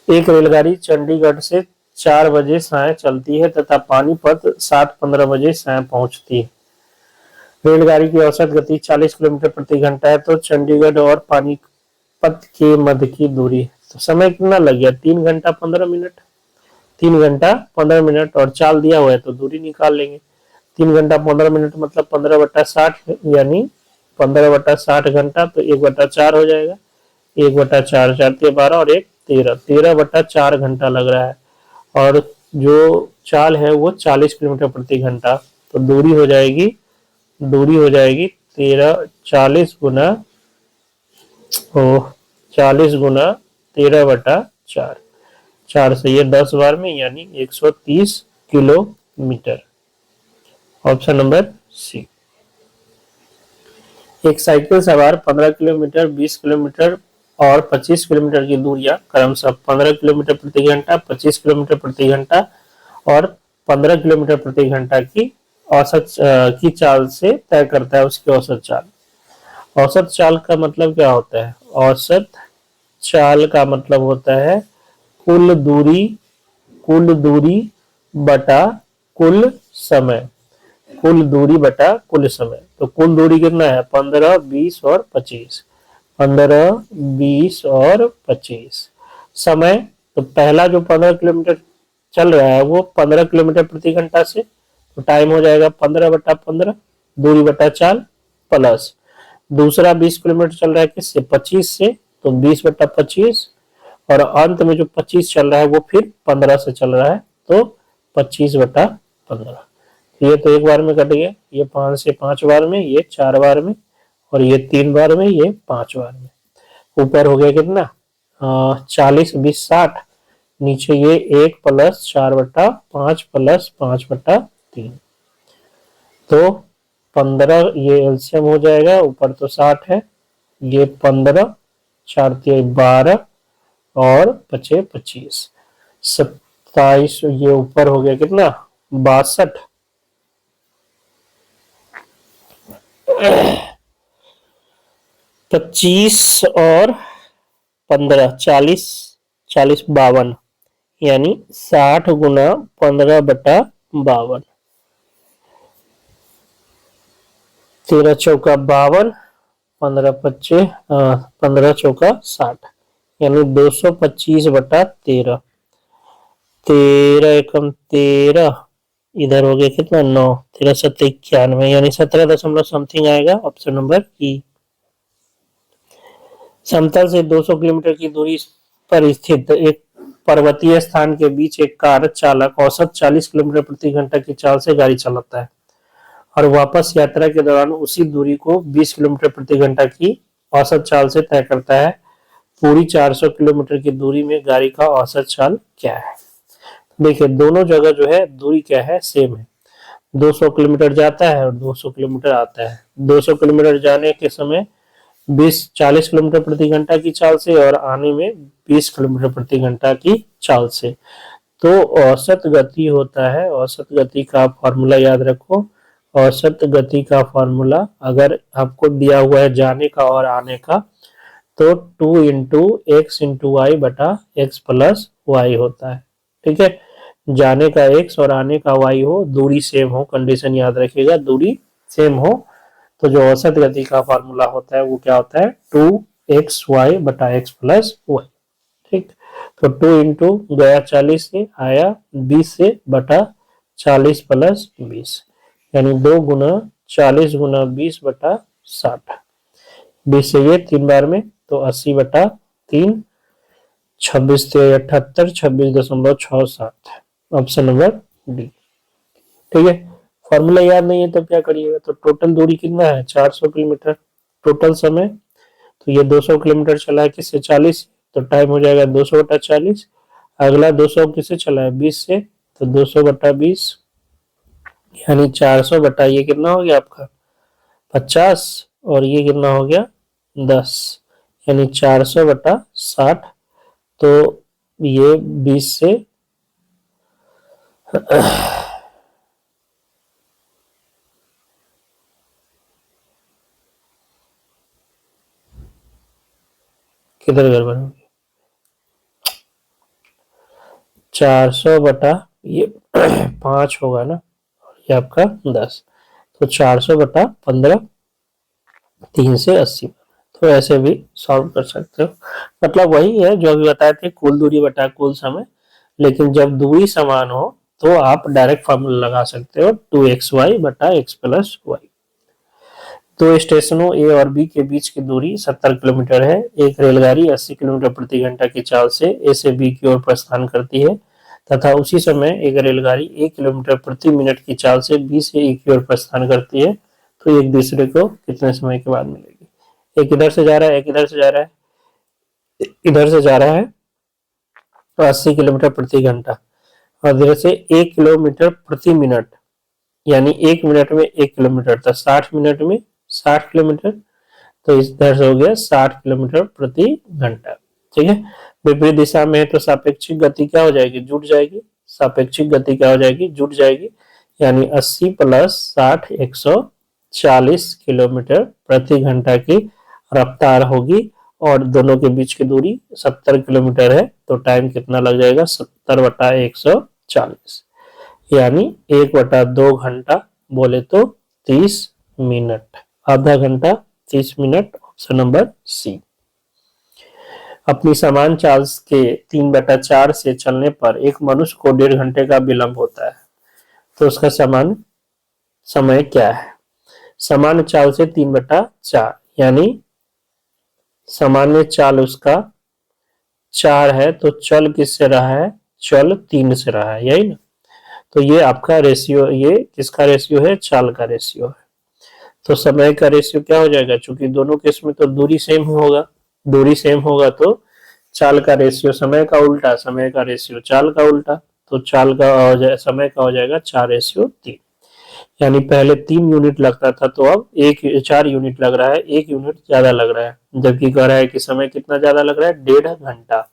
एक रेलगाड़ी चंडीगढ़ से 4 बजे साय चलती है तथा पानीपत 7:15 बजे साय पहुंचती है। रेलगाड़ी की औसत गति 40 किलोमीटर प्रति घंटा है, तो चंडीगढ़ और पानीपत के मध्य की दूरी, तो समय कितना लग गया? 3 घंटा 15 मिनट। 3 घंटा 15 मिनट और चाल दिया हुआ है तो दूरी निकाल लेंगे। 3 घंटा 15 मिनट मतलब 15/60, यानी 15/60 घंटा, तो 1/4 हो जाएगा। 1/4, 4×4 = 12 और 1 13, 13/4 घंटा लग रहा है। और जो चाल है वो 40 किलोमीटर प्रति घंटा, तो दूरी हो जाएगी 40 गुना 13/4, 4 से ये 10 बार में, यानी 130 किलोमीटर। ऑप्शन नंबर सी। एक साइकिल सवार 15 किलोमीटर, 20 किलोमीटर और 25 किलोमीटर की दूरियां क्रमशः 15 किलोमीटर प्रति घंटा, 25 किलोमीटर प्रति घंटा और 15 किलोमीटर प्रति घंटा की औसत की चाल से तय करता है। उसकी औसत चाल। औसत चाल का मतलब क्या होता है? औसत चाल का मतलब होता है कुल दूरी, कुल दूरी बटा कुल समय। कुल दूरी बटा कुल समय, तो कुल दूरी कितना है? 15, 20 और 25। 15, 20 और 25। समय, तो पहला जो 15 किलोमीटर चल रहा है वो 15 किलोमीटर प्रति घंटा से, तो टाइम हो जाएगा 15/15, दूरी बटा चाल, प्लस दूसरा 20 किलोमीटर चल रहा है किससे? 25 से, तो 20/25, और अंत में जो 25 चल रहा है वो फिर 15 से चल रहा है, तो 25/15। ये तो एक बार में कट गया, ये 5 से 5 बार में, ये 4 बार में, और ये 3 बार में, ये 5 बार में। ऊपर हो गया कितना? 40, 20, 60। नीचे ये 1 + 4/5 + 5/3, तो 15, ये एलसीएम हो जाएगा। ऊपर तो 60 है, ये 15, 4×3 = 12 और बचे 25, 27। ये ऊपर हो गया कितना? 62। 25 और 15, 40, 40, 52, यानी 60 गुना 15/52। 13 × 4 = 52, 15 × 5 = 15 × 4 = 60, यानी 225/13। 13 × 1 = 13, इधर हो गया कितना? 9, 13×7 = 91, यानी 17 दशमलव समथिंग आएगा। ऑप्शन नंबर ई। समतल से 200 किलोमीटर की दूरी पर स्थित एक पर्वतीय स्थान के बीच एक कार चालक औसत 40 किलोमीटर प्रति घंटा की चाल से गाड़ी चलाता है और वापस यात्रा के दौरान उसी दूरी को 20 किलोमीटर प्रति घंटा की औसत चाल से तय करता है। पूरी 400 किलोमीटर की दूरी में गाड़ी का औसत चाल क्या है? देखिए, दोनों जगह जो है दूरी क्या है? सेम है। 200 किलोमीटर जाता है और 200 किलोमीटर आता है। 200 किलोमीटर जाने के समय 40 किलोमीटर प्रति घंटा की चाल से, और आने में 20 किलोमीटर प्रति घंटा की चाल से। तो औसत गति होता है, औसत गति का फॉर्मूला याद रखो। औसत गति का फॉर्मूला अगर आपको दिया हुआ है जाने का और आने का, तो 2 × x/y/x + y होता है। ठीक है, जाने का x और आने का y हो, दूरी सेम हो, कंडीशन याद रखिएगा, दूरी सेम हो, तो जो औसत गति का फॉर्मूला होता है वो क्या होता है? 2xy/x + y। ठीक, तो 2 गया 40 से, आया 20 से, बटा 40 + 20, यानी 2 गुना 40 गुना 20/60। 20 से ये 3 बार में, तो 80/3, 26 से 78, 26.67। Option number D. ठीक है, फॉर्मूला याद नहीं है तो क्या करिएगा? तो टोटल दूरी कितना है? 400 किलोमीटर। टोटल समय, तो ये 200 किलोमीटर चला है किससे? 40, तो टाइम हो जाएगा 200/40। अगला 200 किससे चला है? 20 से, तो 200/20, यानी 400 ये कितना हो गया आपका? 50, और ये कितना हो गया? 10, यानी 400/60। तो ये 20 से किधर गड़बड़ होगी? 400 बटा ये 5 होगा ना, ये आपका 10, तो 400 बटा 15, 3 से 80। तो ऐसे भी सॉल्व कर सकते हो। मतलब वही है जो अभी बताए थे, कुल दूरी बटा कुल समय। लेकिन जब दूरी समान हो तो आप डायरेक्ट फॉर्मूला लगा सकते हो, 2xy बटा x प्लस वाई। दो स्टेशनों ए और बी के बीच की दूरी 70 किलोमीटर है। एक रेलगाड़ी 80 किलोमीटर प्रति घंटा की चाल से ए से बी की ओर प्रस्थान करती है तथा उसी समय एक रेलगाड़ी 1 किलोमीटर प्रति मिनट की चाल से बी से ए की ओर प्रस्थान करती है। तो एक दूसरे को कितने समय के बाद मिलेगी? एक इधर से जा रहा है, एक इधर से जा रहा है, इधर से जा रहा है तो 80 किलोमीटर प्रति घंटा, और इधर से 1 किलोमीटर प्रति मिनट, यानी 1 मिनट में 1 किलोमीटर, तो 60 मिनट में 60 किलोमीटर। तो इधर से हो गया 60 किलोमीटर प्रति घंटा। ठीक है, विपरीत दिशा में है तो सापेक्षिक गति क्या हो जाएगी? जुट जाएगी। सापेक्षिक गति क्या हो जाएगी? जुट जाएगी। यानी 80 प्लस 60 140 किलोमीटर प्रति घंटा की रफ्तार होगी, और दोनों के बीच की दूरी 70 किलोमीटर है। तो टाइम कितना लग जाएगा? 70 बटा 140, यानी 1 बटा 2 घंटा बोले तो 30 मिनट। आधा घंटा 30 मिनट, ऑप्शन नंबर सी। अपनी समान चाल के 3/4 से चलने पर एक मनुष्य को 1.5 घंटे का विलंब होता है, तो उसका समान समय क्या है? सामान्य चाल से 3/4, यानी सामान्य चाल उसका 4 है, तो चल किससे रहा है? चल 3 से रहा है, यही ना। तो ये आपका रेशियो, ये किसका रेशियो है? चाल का रेशियो है। तो समय का रेशियो क्या हो जाएगा? चूंकि दोनों केस में तो दूरी सेम ही होगा, दूरी सेम होगा तो चाल का रेशियो समय का उल्टा, समय का रेशियो चाल का उल्टा। तो चाल का हो जाए, समय का हो जाएगा 4:3। यानी पहले 3 यूनिट लगता था, तो अब 4 यूनिट लग रहा है, 1 यूनिट ज्यादा लग रहा है। जबकि कह रहा है कि समय कितना ज्यादा लग रहा है? 1.5 घंटा,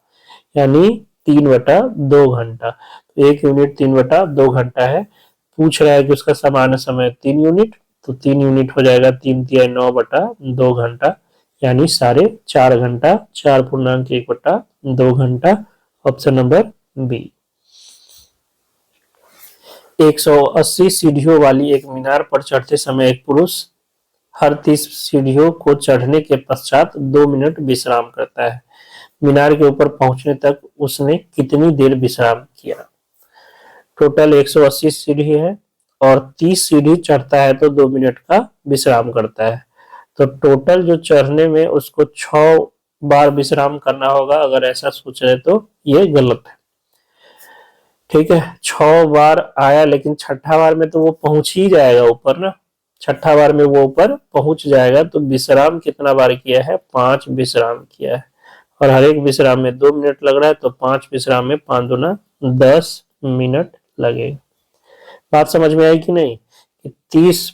यानी 3/2 घंटा। तो 1 यूनिट 3/2 घंटा है। पूछ रहा है कि उसका सामान्य समय 3 यूनिट, तो 3 यूनिट हो जाएगा 3×9/2 घंटा, यानी 4.5 घंटा, 4.1/2 घंटा। Option number B. 180 सीढ़ियों वाली एक मीनार पर चढ़ते समय एक पुरुष हर 30 सीढ़ियों को चढ़ने के पश्चात 2 मिनट विश्राम करता है। मीनार के ऊपर पहुंचने तक उसने कितनी देर विश्राम किया? टोटल 180 सीढ़ी है और 30 सीढ़ी चढ़ता है तो 2 मिनट का विश्राम करता है। तो टोटल जो चढ़ने में उसको 6 बार विश्राम करना होगा। अगर ऐसा सोच रहे तो ये गलत है। ठीक है, 6 बार आया, लेकिन छठा बार में तो वो पहुंच ही जाएगा ऊपर ना, छठा बार में वो ऊपर पहुंच जाएगा। तो विश्राम कितना बार किया है? 5 विश्राम किया है, और हर एक विश्राम में 2 मिनट लग रहा है, तो 5 विश्राम में 5 दूना 10 मिनट लगेगा। बात समझ में आई कि नहीं? कि 30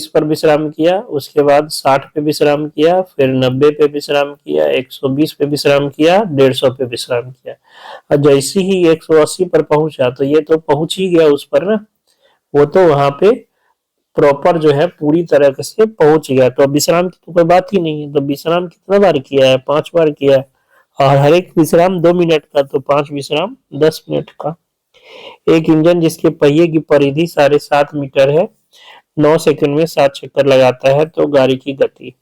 पर विश्राम किया, उसके बाद 60 पे विश्राम किया, फिर 90 पे विश्राम किया, 120 पे विश्राम किया, 150 पे विश्राम किया। और जैसे ही 180 पर पहुंचा तो ये तो पहुंच ही गया उस पर ना, वो तो वहां पे प्रॉपर जो है पूरी तरह से पहुंच गया। तो अब विश्राम की तो कोई बात ही नहीं है। तो विश्राम कितना बार किया है? 5 बार किया है, और हर एक विश्राम 2 मिनट का, तो 5 विश्राम 10 मिनट का। एक इंजन जिसके पहिए की परिधि 7.5 मीटर है 9 सेकंड में 7 चक्कर लगाता है, तो गाड़ी की गति,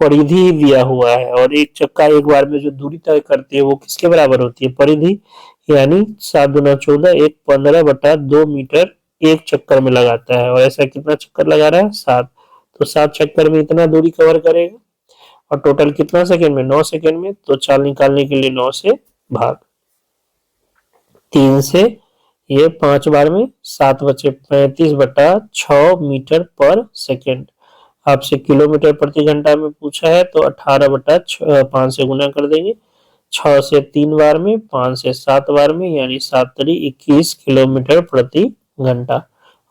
परिधि ही दिया हुआ है, और एक चक्का एक बार में जो दूरी तय करती है वो किसके बराबर होती है? परिधि। यानी 7 दूना 14, एक 15/2 मीटर एक चक्कर में लगाता है। और ऐसा कितना चक्कर लगा रहा है? 7। तो 7 चक्कर में इतना दूरी कवर करेगा, और टोटल कितना सेकंड में? 9 सेकंड में। तो चाल निकालने के लिए 9 से भाग 3 से, ये 5 बार में 7 बचे 35/6 मीटर पर सेकेंड। आपसे किलोमीटर प्रति घंटा में पूछा है, तो 18/5 से गुना कर देंगे। 6 से 3 बार में, 5 से 7 बार में, यानी 7×3 = 21 किलोमीटर प्रति घंटा।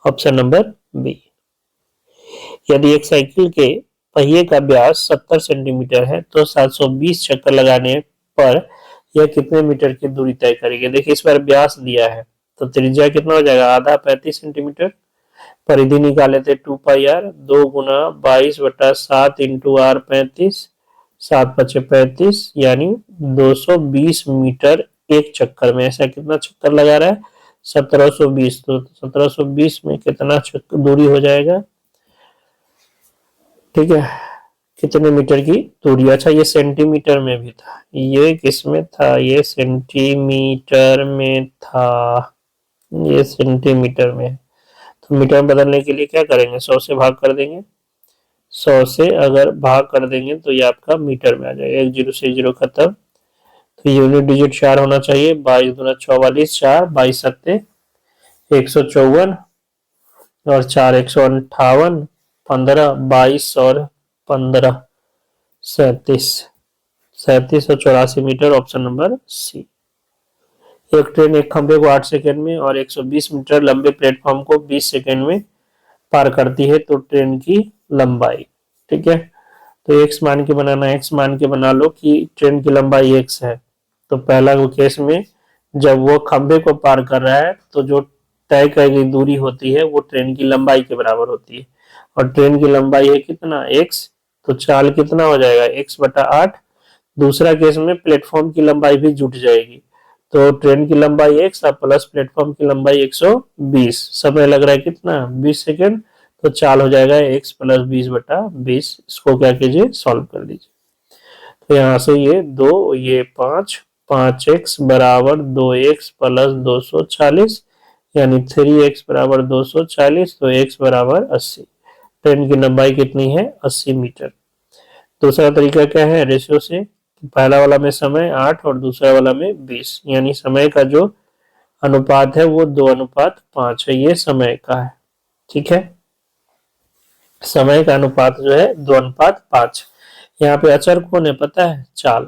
Option number B. यदि एक साइकिल के पहिए का व्यास 70 सेंटीमीटर है तो 720 चक्कर लगाने पर यह कितने मीटर की दूरी तय करेगी? देखिए, इस बार व्यास दिया है, तो त्रिज्या कितना हो जाएगा? आधा 35 सेंटीमीटर। परिधि निकाले थे 2πr, 2×22/7 × r 35, 7×5 = 35, यानी 220 मीटर एक चक्कर में। ऐसा कितना चक्कर लगा रहा है? 1720। तो 1720 में कितना दूरी हो जाएगा? ठीक है, कितने मीटर की दूरी? अच्छा, ये सेंटीमीटर में भी था, ये किस में था? ये सेंटीमीटर में था, ये सेंटीमीटर में। तो मीटर में बदलने के लिए क्या करेंगे? 100 से भाग कर देंगे। 100 से अगर भाग कर देंगे तो ये आपका मीटर में आ जाएगा। एक जीरो से जीरो खत्म। तो यूनिट डिजिट 4 होना चाहिए। 22 दूना 44, 4 22 सत्ते 154 और 4 158, 15 22 और 15 37, 37 और 84 मीटर। ऑप्शन नंबर सी। एक ट्रेन एक खंभे को 8 सेकंड में और 120 मीटर लंबे प्लेटफॉर्म को 20 सेकंड में पार करती है, तो ट्रेन की लंबाई। ठीक है, तो एक्स मान के बनाना, एक्स मान के बना लो कि ट्रेन की लंबाई एक्स है। तो पहला केस में जब वो खंभे को पार कर रहा है तो जो तय की गई दूरी होती है वो ट्रेन की लंबाई के बराबर होती है, और ट्रेन की लंबाई है कितना? एक्स। तो चाल कितना हो जाएगा? एक्स बटा 8। दूसरा केस में प्लेटफॉर्म की लंबाई भी जुट जाएगी, तो ट्रेन की लंबाई एक्स और प्लस प्लेटफॉर्म की लंबाई 120। समय लग रहा है कितना? 20 सेकेंड। तो चाल हो जाएगा एक्स प्लस 20 बटा 20। इसको क्या कीजिए? सॉल्व कर दीजिए। तो यहाँ से ये 2, ये 5, 5x बराबर 2x प्लस 240, यानी 3x बराबर 240, तो x बराबर 80। ट्रेन की लंबाई कितनी है? 80 मीटर। दूसरा तरीका क्या है? रेशियो से। पहला वाला में समय 8 और दूसरा वाला में 20, यानी समय का जो अनुपात है वो 2:5 है। ये समय का है। ठीक है, समय का अनुपात जो है 2:5। यहाँ पे अचर कौन है पता है? चाल।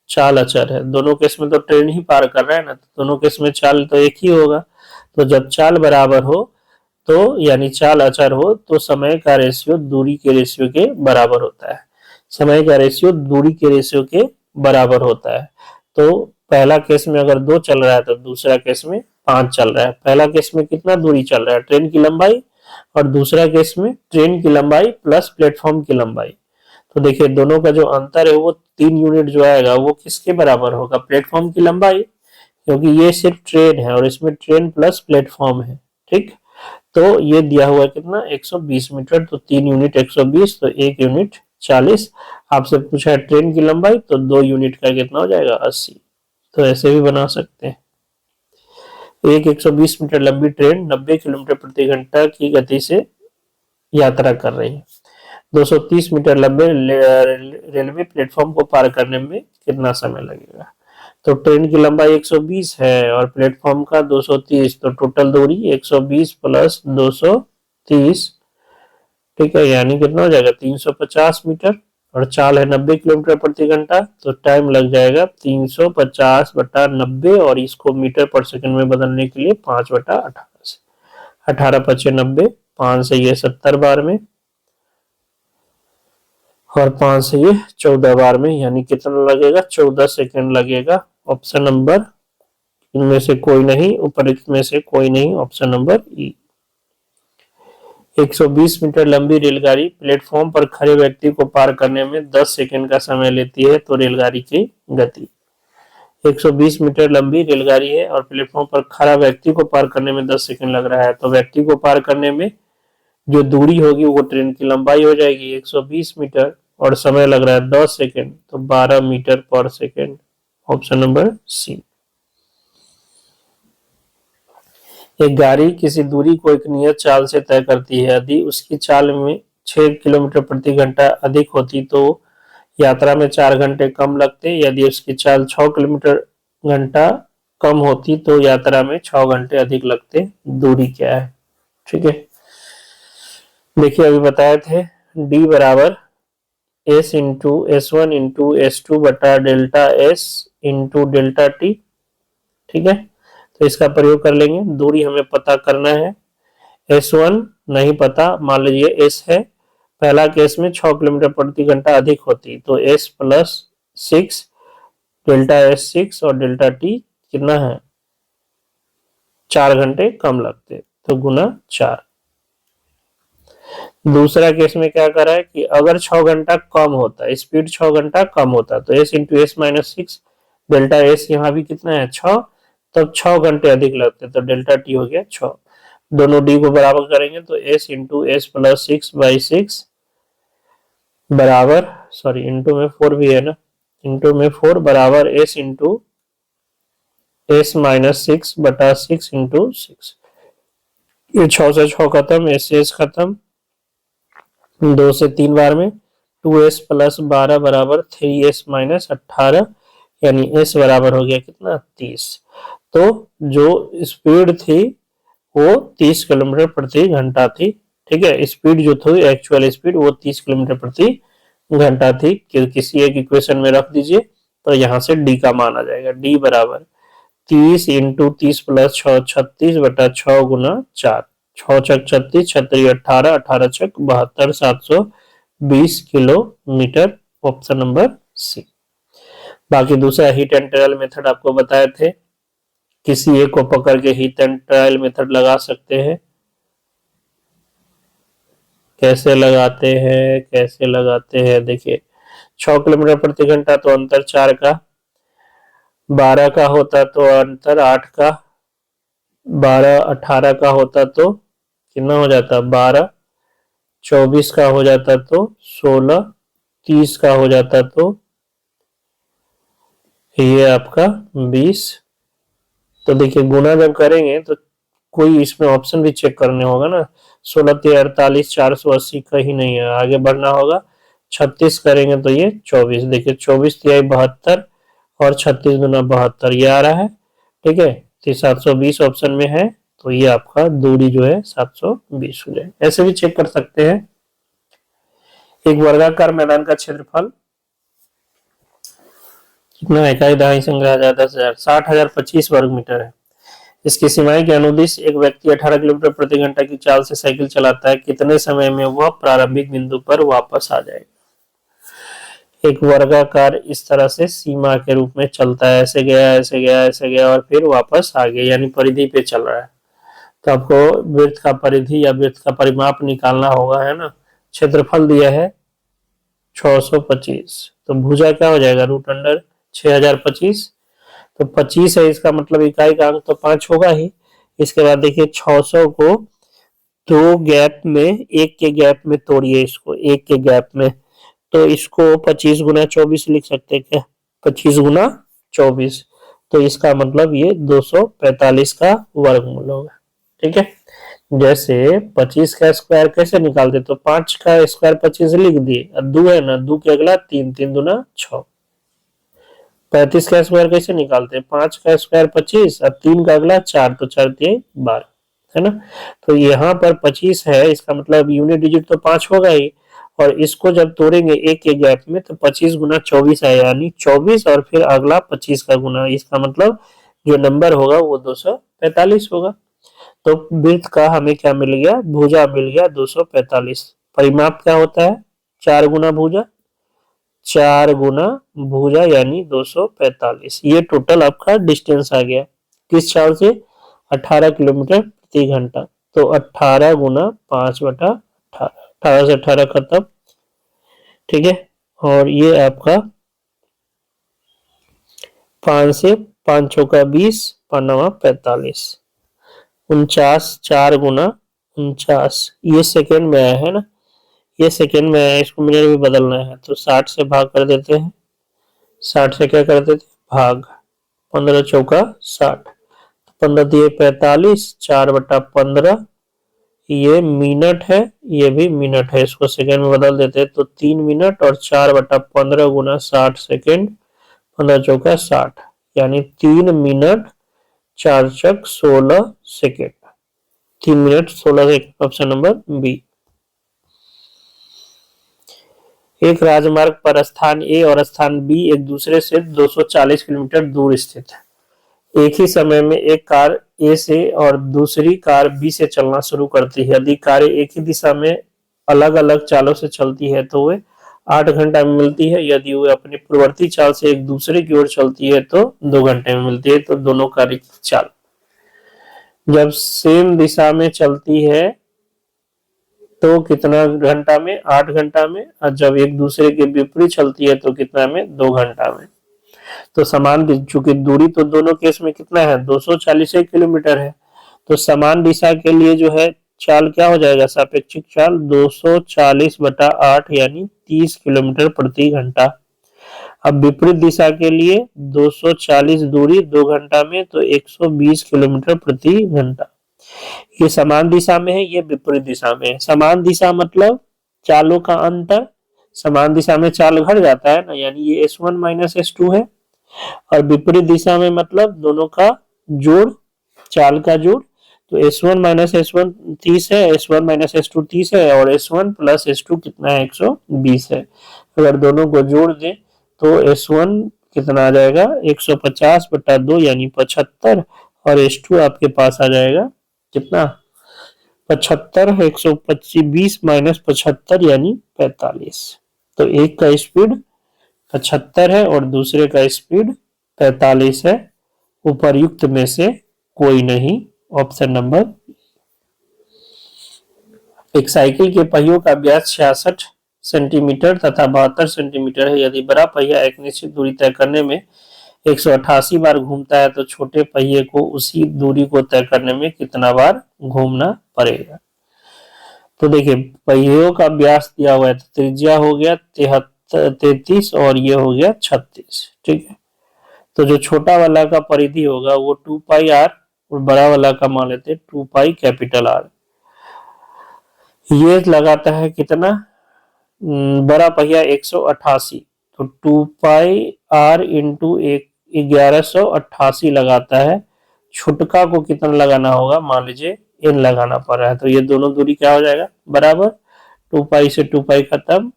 चाल अचर है। दोनों केस में तो ट्रेन ही पार कर रहा है ना, तो दोनों केस में चाल तो एक ही होगा। तो जब चाल बराबर हो तो यानी चाल अचर हो तो समय का रेशियो दूरी के रेशियो के बराबर होता है। समय का रेशियो दूरी के रेशियो के बराबर होता है। तो पहला केस में अगर 2 चल रहा है तो दूसरा केस में 5 चल रहा है। पहला केस में कितना दूरी चल रहा है? ट्रेन की लंबाई। और दूसरा केस में ट्रेन की लंबाई प्लस प्लेटफॉर्म की लंबाई। तो देखिए दोनों का जो अंतर है वो 3 यूनिट जो आएगा वो किसके बराबर होगा? प्लेटफॉर्म की लंबाई, क्योंकि ये सिर्फ ट्रेन है और इसमें ट्रेन प्लस प्लेटफॉर्म है। ठीक, तो ये दिया हुआ है कितना? 120 मीटर। तो 3 यूनिट 120, तो 1 यूनिट 40। आपसे पूछा है ट्रेन की लंबाई, तो 2 यूनिट का कितना हो जाएगा? 80। तो ऐसे भी बना सकते हैं। एक 120 मीटर लंबी ट्रेन 90 किलोमीटर प्रति घंटा की गति से यात्रा कर रही है। 230 मीटर लंबे रेलवे प्लेटफॉर्म को पार करने में कितना समय लगेगा? तो ट्रेन की लंबाई 120 है और प्लेटफॉर्म का 230, तो टोटल दूरी 120 प्लस 230। ठीक है, यानी कितना हो जाएगा? 350 मीटर। और चाल है 90 किलोमीटर प्रति घंटा, तो टाइम लग जाएगा 350 बटा 90, और इसको मीटर पर सेकंड में बदलने के लिए 5 बटा 18 से। 18 पचे 90, 5 से ये 70 बार में और 5 से ये 14 बार में, यानी कितना लगेगा? 14 सेकंड लगेगा। ऑप्शन नंबर इनमें से कोई नहीं, उपरोक्त में से कोई नहीं, ऑप्शन नंबर ई। 120 मीटर लंबी रेलगाड़ी प्लेटफॉर्म पर खड़े व्यक्ति को पार करने में 10 सेकंड का समय लेती है, तो रेलगाड़ी की गति। 120 मीटर लंबी रेलगाड़ी है और प्लेटफॉर्म पर खड़ा व्यक्ति को पार करने में 10 सेकंड लग रहा है, तो व्यक्ति को पार करने में जो दूरी होगी वो ट्रेन की लंबाई हो जाएगी 120 मीटर, और समय लग रहा है 10 सेकंड, तो 12 मीटर पर सेकंड। ऑप्शन नंबर सी। एक गाड़ी किसी दूरी को एक नियत चाल से तय करती है। यदि उसकी चाल में 6 किलोमीटर प्रति घंटा अधिक होती तो यात्रा में 4 घंटे कम लगते। यदि उसकी चाल 6 किलोमीटर घंटा कम होती तो यात्रा में 6 घंटे अधिक लगते। दूरी क्या है? ठीक है, देखिए अभी बताए थे डी बराबर S into S1 into S2 बटा delta S into delta T. ठीक है, तो इसका प्रयोग कर लेंगे। दूरी हमें पता करना है। S1 नहीं पता, मान लीजिए S है। पहला केस में 6 किलोमीटर प्रति घंटा अधिक होती, तो S प्लस 6 डेल्टा S6 और डेल्टा टी कितना है? 4 घंटे कम लगते, तो गुना 4। दूसरा केस में क्या करा है कि अगर 6 घंटा कम होता, स्पीड 6 घंटा कम होता, तो S into S minus 6 delta S यहाँ भी कितना है 6, तब 6 घंटे अधिक लगते हैं, तो डेल्टा टी हो गया 6। दोनों डी को बराबर करेंगे तो एस इंटू एस प्लस 6/6 बराबर, सॉरी इंटू में 4 भी है ना, इंटू में 4 बराबर S into S minus 6/6 into 6। ये 6 से 6 खत्म, एस से एस खत्म, 2 से 3 बार में 2s प्लस 12 बराबर 3s माइनस 18, यानी s बराबर हो गया कितना 30। तो जो स्पीड थी वो 30 किलोमीटर प्रति घंटा थी। ठीक है, स्पीड जो थी एक्चुअल स्पीड वो 30 किलोमीटर प्रति घंटा थी। किसी एक इक्वेशन में रख दीजिए तो यहाँ से डी का मान आ जाएगा। डी बराबर 30 इंटू 30 प्लस 6 36/6 गुना 4, 6 छक 36, 36 18, 18 छक 72, 720 किलोमीटर। ऑप्शन नंबर सी। बाकी दूसरा हीट एंड ट्रायल मेथड आपको बताए थे, किसी एक को पकड़ के हीट एंड ट्रायल मेथड लगा सकते हैं। कैसे लगाते हैं देखिए, 6 किलोमीटर प्रति घंटा तो अंतर 4 का, 12 का होता तो अंतर 8 का, 12 18 का होता तो कितना हो जाता 12, 24 का हो जाता तो 16, 30 का हो जाता तो ये आपका 20। तो देखिए गुना जब करेंगे तो कोई इसमें ऑप्शन भी चेक करने होगा ना, 16 3 48, 480 कहीं नहीं है, आगे बढ़ना होगा। 36 करेंगे तो ये 24, देखिए 24 तिहाई 72 और 36 गुना 72 ये आ रहा है। ठीक है, तो 720 ऑप्शन में है, तो ये आपका दूरी जो है 720 हो जाए। ऐसे भी चेक कर सकते हैं। एक वर्गाकार मैदान का क्षेत्रफल कितना है, इकाई दहाई संग्रह 10,000 60,025 वर्ग मीटर है। इसकी सीमाएं के अनुदिश एक व्यक्ति 18 किलोमीटर प्रति घंटा की चाल से साइकिल चलाता है, कितने समय में वह प्रारंभिक बिंदु पर वापस आ जाएगा। एक वर्गाकार इस तरह से सीमा के रूप में चलता है, ऐसे गया ऐसे गया ऐसे गया और फिर वापस आ गया, यानी परिधि पे चल रहा है। तो आपको वृत्त का परिधि या वृत्त का परिमाप निकालना होगा, है ना। क्षेत्रफल दिया है 625, तो भुजा क्या हो जाएगा √अंडर 6025, तो 25 है, इसका मतलब इकाई का अंक तो 5 होगा ही। इसके बाद देखिए 600 को दो गैप में, एक के गैप में तोड़िए, इसको एक के गैप में, तो इसको 25 गुना 24 लिख सकते हैं क्या, 25 गुना 24, तो इसका मतलब ये 245 का वर्गमूल होगा। ठीक है, जैसे 25 का स्क्वायर कैसे निकालते, तो 5 का स्क्वायर 25 लिख दिए, और 2 है ना, 2 के अगला 3, 3 दूना 6। 35 का स्क्वायर कैसे निकालते हैं, 5 का स्क्वायर 25 और 3 का अगला 4, तो 4 3 12, है ना। तो यहाँ पर 25 है, इसका मतलब यूनिट डिजिट तो 5 होगा ही, और इसको जब तोड़ेंगे एक के गैप में तो 25 गुना 24 है, यानी 24 और फिर अगला 25 का गुना, इसका मतलब जो नंबर होगा वो 245 होगा। तो वृत्त का हमें क्या मिल गया, भुजा मिल गया 245। परिमाप क्या होता है, 4 गुना भुजा, 4 गुना भुजा यानी 245। ये टोटल आपका डिस्टेंस आ गया किस चाल से, 18 किलोमीटर प्रति घंटा। तो 18 गुना 5/18, 18 से 18 खत्म। ठीक है, और ये आपका 5 से 5 चौका 20, 5 नवा 45, 49, 4 गुना 49, ये सेकेंड में आया है ना, ये सेकेंड में आया, इसको मिनट में बदलना है, तो 60 से भाग कर देते हैं, 60 से क्या कर देते भाग, 15 चौका 60, 15 दिए 45, 4/15, ये मिनट है, ये भी मिनट है, इसको सेकेंड में बदल देते हैं, तो 3 मिनट और 4/15 गुना 60 सेकेंड, 15 चौका 60, यानी 3 मिनट 4 चक 16 second, 3 minute 16 second, option number B. एक राजमार्ग पर स्थान ए और स्थान बी एक दूसरे से 240 किलोमीटर दूर स्थित है। एक ही समय में एक कार ए से और दूसरी कार बी से चलना शुरू करती है। यदि कारें एक ही दिशा में अलग अलग चालों से चलती है तो वे 8 घंटा में मिलती है। यदि वे अपनी पूर्ववर्ती चाल से एक दूसरे की ओर चलती है तो 2 घंटे में मिलती है। तो दोनों कार्य की चाल जब सेम दिशा में चलती है तो कितना घंटा में, 8 घंटा में, और जब एक दूसरे के विपरीत चलती है तो कितना में, 2 घंटा में। तो समान, चूंकि दूरी तो दोनों केस में कितना है, 240 किलोमीटर है, तो समान दिशा के लिए जो है चाल क्या हो जाएगा, सापेक्षिक चाल 240/8 यानी 30 किलोमीटर प्रति घंटा। अब विपरीत दिशा के लिए 240 दूरी 2 घंटा में, तो 120 किलोमीटर प्रति घंटा। ये समान दिशा में है, ये विपरीत दिशा में है। समान दिशा मतलब चालों का अंतर, समान दिशा में चाल घट जाता है ना, यानी ये S1 माइनस S2 है। और विपरीत दिशा में मतलब दोनों का जोड़, चाल का जोड़, तो S1 माइनस S1 30 है, S1 माइनस S2 30 है, और S1 प्लस S2 कितना है, 120 है। अगर दोनों को जोड़ दें तो S1 कितना आ जाएगा, 150/2 यानी 75, और S2 आपके पास आ जाएगा कितना, 75, 120 माइनस 75 यानी 45। तो एक का स्पीड 75 है और दूसरे का स्पीड 45 है। उपर्युक्त में से कोई नहीं, ऑप्शन नंबर। एक साइकिल के पहियों का व्यास 66 सेंटीमीटर तथा 72 सेंटीमीटर है। यदि बड़ा पहिया एक निश्चित दूरी तय करने में 188 बार घूमता है तो छोटे पहिए को उसी दूरी को तय करने में कितना बार घूमना पड़ेगा। तो देखिए पहियों का व्यास दिया हुआ है, तो त्रिज्या हो गया 33 और ये हो गया 36, ठीक है। तो जो छोटा वाला का परिधि होगा वो 2πr और बड़ा वाला का मान लेते हैं 2π ये लगाता है कितना, बड़ा पहिया 188, तो 2πr इंटू 1188 लगाता है। छुटका को कितना लगाना होगा, मान लीजिए n लगाना पड़ रहा है, तो ये दोनों दूरी क्या हो जाएगा, बराबर 2π से 2π खत्म,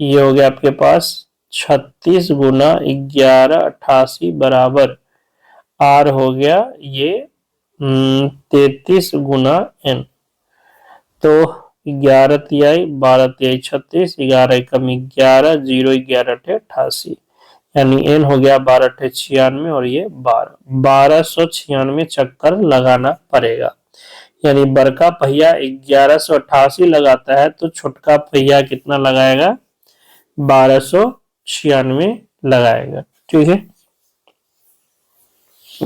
ये हो गया आपके पास 36 गुना 1188 बराबर r हो गया ये 33 गुना n। तो 11 तिहाई 12 तिहाई 36, 11 कम 11, 0 11 88, यानी n हो गया 12 96 और ये 1296 चक्कर लगाना पड़ेगा। यानी बड़का पहिया 1188 लगाता है तो छोटका पहिया कितना लगाएगा, 1296 लगाएगा, ठीक है।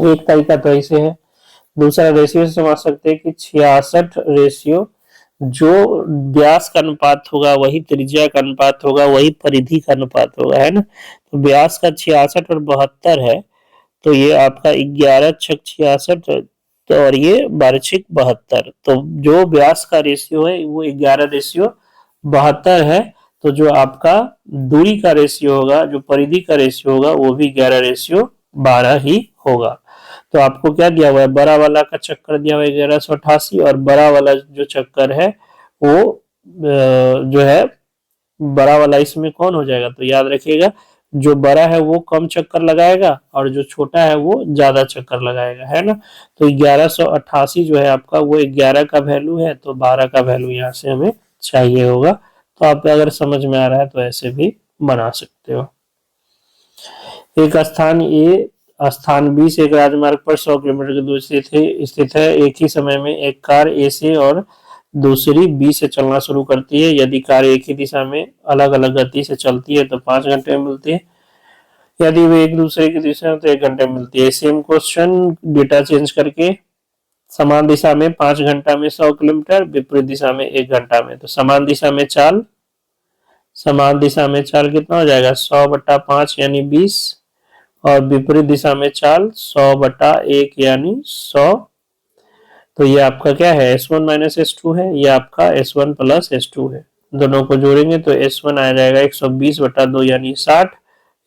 एक तरीका तो ऐसे है। दूसरा रेशियो से समझ सकते हैं कि 66 रेशियो, जो व्यास का अनुपात होगा वही त्रिज्या का अनुपात होगा, वही परिधि का अनुपात होगा, है ना। तो व्यास का 66 और 72 है, तो ये आपका 11 छक 66 तो और ये 12 छक 72, तो जो व्यास का रेशियो है वो 11 रेशियो 72 है। तो जो आपका दूरी का रेशियो होगा, जो परिधि का रेशियो होगा वो भी 11 रेशियो 12 ही होगा। तो आपको क्या दिया हुआ है, बड़ा वाला का चक्कर दिया हुआ है 1188, और बड़ा वाला जो चक्कर है वो जो है बड़ा वाला इसमें कौन हो जाएगा, तो याद रखिएगा जो बड़ा है वो कम चक्कर लगाएगा और जो छोटा है वो ज्यादा चक्कर लगाएगा, है ना। तो 1188 जो है आपका वो 11 का वैल्यू है, तो 12 का वैल्यू यहाँ से हमें चाहिए होगा। तो आप अगर समझ में आ रहा है तो ऐसे भी बना सकते हो। एक स्थान ए स्थान बी से एक राजमार्ग पर 100 किलोमीटर की दूरी से स्थित है। एक ही समय में एक कार ए से और दूसरी बी से चलना शुरू करती है। यदि कार एक ही दिशा में अलग अलग गति से चलती है तो 5 घंटे में मिलती है, यदि वे एक दूसरे की दिशा में तो 1 घंटे में मिलती है। सेम क्वेश्चन, डेटा चेंज करके समान दिशा में 5 घंटा में 100 किलोमीटर, विपरीत दिशा में 1 घंटा में। तो समान दिशा में चाल कितना हो जाएगा, 100/5 यानी 20, और विपरीत दिशा में चाल 100/1 यानी 100। तो ये आपका क्या है, S1 माइनस S2 है, ये आपका S1 प्लस S2 है। दोनों को जोड़ेंगे तो S1 आ जाएगा 120/2 यानी 60,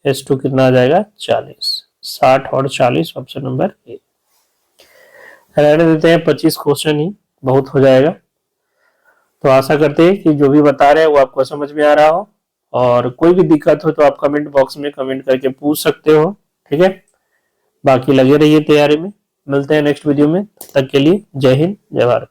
S2 कितना आ जाएगा 40। 60 और 40 ऑप्शन नंबर ए। रहने देते हैं, 25 क्वेश्चन ही बहुत हो जाएगा। तो आशा करते हैं कि जो भी बता रहे हैं वो आपको समझ में आ रहा हो, और कोई भी दिक्कत हो तो आप कमेंट बॉक्स में कमेंट करके पूछ सकते हो, ठीक है। बाकी लगे रहिए तैयारी में, मिलते हैं नेक्स्ट वीडियो में, तब तक के लिए जय हिंद जय भारत।